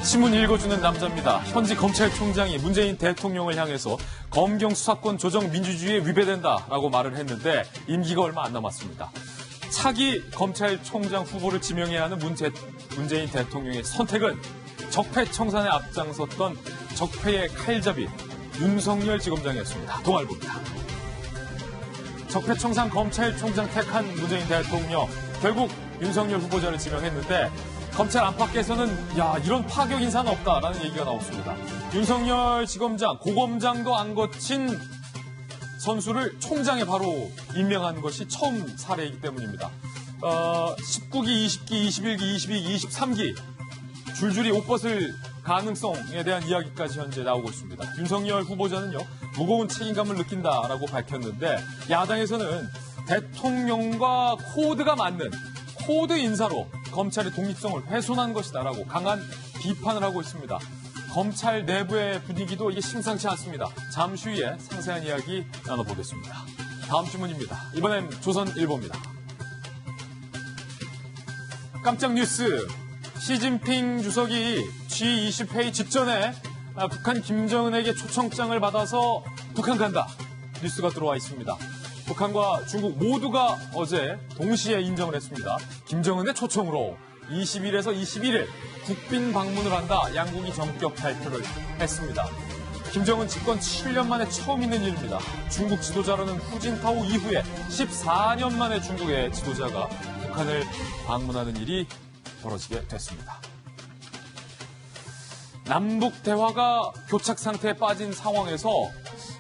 신문 읽어주는 남자입니다. 현직 검찰총장이 문재인 대통령을 향해서 검경 수사권 조정 민주주의에 위배된다라고 말을 했는데 임기가 얼마 안 남았습니다. 차기 검찰총장 후보를 지명해야 하는 문재인 대통령의 선택은 적폐 청산에 앞장섰던 적폐의 칼잡이 윤석열 지검장이었습니다. 동아일보입니다. 적폐 청산 검찰총장 택한 문재인 대통령, 결국 윤석열 후보자를 지명했는데 검찰 안팎에서는 이런 파격 인사는 없다라는 얘기가 나왔습니다. 윤석열 지검장, 고검장도 안 거친 선수를 총장에 바로 임명한 것이 처음 사례이기 때문입니다. 19기, 20기, 21기, 22기, 23기 줄줄이 옷 벗을 가능성에 대한 이야기까지 현재 나오고 있습니다. 윤석열 후보자는요, 무거운 책임감을 느낀다라고 밝혔는데 야당에서는 대통령과 코드가 맞는 코드 인사로 검찰의 독립성을 훼손한 것이다라고 강한 비판을 하고 있습니다. 검찰 내부의 분위기도 이게 심상치 않습니다. 잠시 후에 상세한 이야기 나눠보겠습니다. 다음 질문입니다. 이번엔 조선일보입니다. 깜짝 뉴스. 시진핑 주석이 G20회의 직전에 북한 김정은에게 초청장을 받아서 북한 간다. 뉴스가 들어와 있습니다. 북한과 중국 모두가 어제 동시에 인정을 했습니다. 김정은의 초청으로 20일에서 21일 국빈 방문을 한다. 양국이 전격 발표를 했습니다. 김정은 집권 7년 만에 처음 있는 일입니다. 중국 지도자로는 후진타오 이후에 14년 만에 중국의 지도자가 북한을 방문하는 일이 벌어지게 됐습니다. 남북 대화가 교착 상태에 빠진 상황에서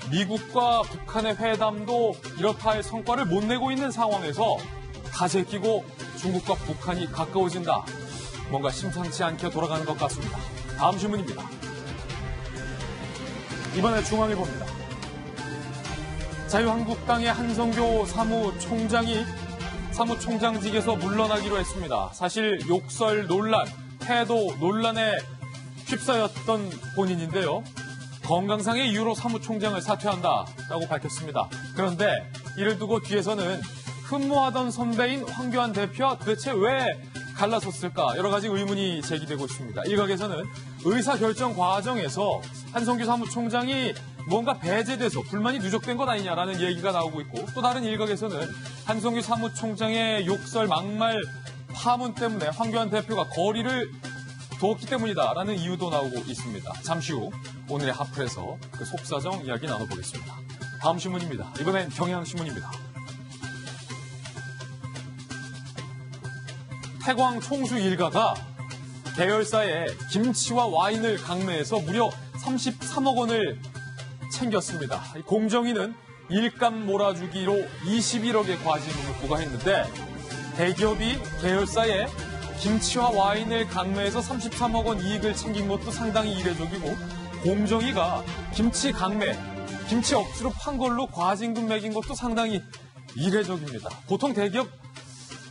미국과 북한의 회담도 이렇다 할 성과를 못 내고 있는 상황에서 탓에 끼고 중국과 북한이 가까워진다. 뭔가 심상치 않게 돌아가는 것 같습니다. 다음 질문입니다. 이번에 중앙일보입니다. 자유한국당의 한성교 사무총장직에서 물러나기로 했습니다. 사실 욕설 논란, 태도 논란에 휩싸였던 본인인데요. 건강상의 이유로 사무총장을 사퇴한다라고 밝혔습니다. 그런데 이를 두고 뒤에서는 흠모하던 선배인 황교안 대표와 도대체 왜 갈라섰을까 여러 가지 의문이 제기되고 있습니다. 일각에서는 의사결정 과정에서 한성규 사무총장이 뭔가 배제돼서 불만이 누적된 것 아니냐라는 얘기가 나오고 있고, 또 다른 일각에서는 한성규 사무총장의 욕설, 막말, 파문 때문에 황교안 대표가 거리를 두었기 때문이다라는 이유도 나오고 있습니다. 잠시 후 오늘의 하프에서 그 속사정 이야기 나눠보겠습니다. 다음 신문입니다. 이번엔 경향신문입니다. 태광 총수 일가가 계열사에 김치와 와인을 강매해서 무려 33억 원을 챙겼습니다. 공정위는 일감 몰아주기로 21억의 과징금을 부과했는데 대기업이 계열사에 김치와 와인을 강매해서 33억 원 이익을 챙긴 것도 상당히 이례적이고, 공정위가 김치 강매, 김치 억지로 판 걸로 과징금 매긴 것도 상당히 이례적입니다. 보통 대기업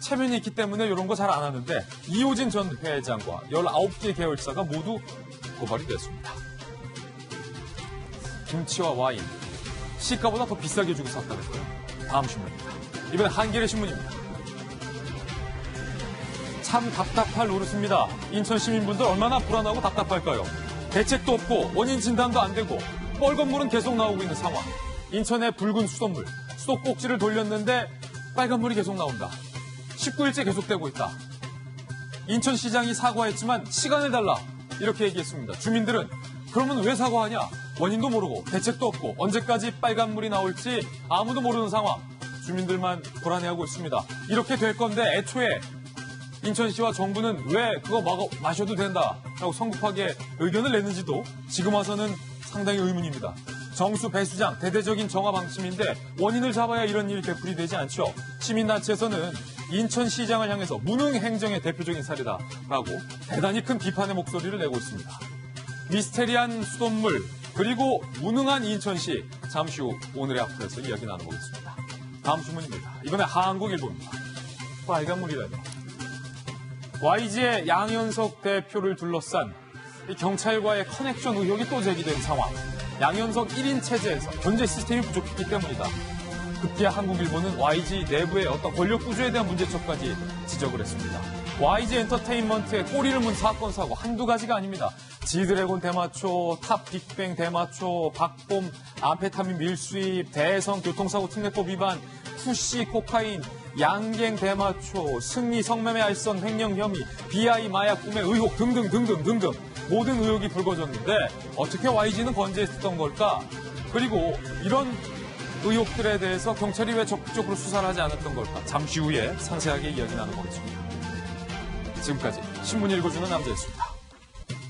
체면이 있기 때문에 이런 거 잘 안 하는데 이호진 전 회장과 19개 계열사가 모두 고발이 됐습니다. 김치와 와인, 시가보다 더 비싸게 주고 샀다는 거예요. 다음 신문입니다. 이번엔 한겨레 신문입니다. 참 답답할 노릇입니다. 인천 시민분들 얼마나 불안하고 답답할까요? 대책도 없고 원인 진단도 안 되고 뻘건 물은 계속 나오고 있는 상황. 인천의 붉은 수돗물, 수도꼭지를 돌렸는데 빨간 물이 계속 나온다. 19일째 계속되고 있다. 인천시장이 사과했지만 시간을 달라 이렇게 얘기했습니다. 주민들은 그러면 왜 사과하냐? 원인도 모르고 대책도 없고 언제까지 빨간 물이 나올지 아무도 모르는 상황. 주민들만 불안해하고 있습니다. 이렇게 될 건데 애초에 인천시와 정부는 왜 그거 마셔도 된다라고 성급하게 의견을 냈는지도 지금 와서는 상당히 의문입니다. 정수 배수장 대대적인 정화 방침인데 원인을 잡아야 이런 일이 되풀이 되지 않죠. 시민단체에서는 인천시장을 향해서 무능 행정의 대표적인 사례다라고 대단히 큰 비판의 목소리를 내고 있습니다. 미스테리한 수돗물 그리고 무능한 인천시, 잠시 후 오늘의 앞에서 이야기 나눠보겠습니다. 다음 주문입니다. 이번에 한국일보입니다. 빨간물이라뇨. YG의 양현석 대표를 둘러싼 경찰과의 커넥션 의혹이 또 제기된 상황. 양현석 1인 체제에서 견제 시스템이 부족했기 때문이다. 급기야 한국일보는 YG 내부의 어떤 권력 구조에 대한 문제점까지 지적을 했습니다. YG 엔터테인먼트의 꼬리를 문 사건 사고 한두 가지가 아닙니다. 지드래곤 대마초, 탑 빅뱅 대마초, 박봄 암페타민 밀수입, 대성 교통사고 특례법 위반, 푸시 코카인, 양갱 대마초, 승리 성매매 알선 횡령 혐의, BI 마약 구매 의혹 등등 모든 의혹이 불거졌는데 어떻게 YG는 건재했던 걸까? 그리고 이런 의혹들에 대해서 경찰이 왜 적극적으로 수사를 하지 않았던 걸까? 잠시 후에 상세하게 이야기 나눠보겠습니다. 지금까지 신문 읽어주는 남자였습니다.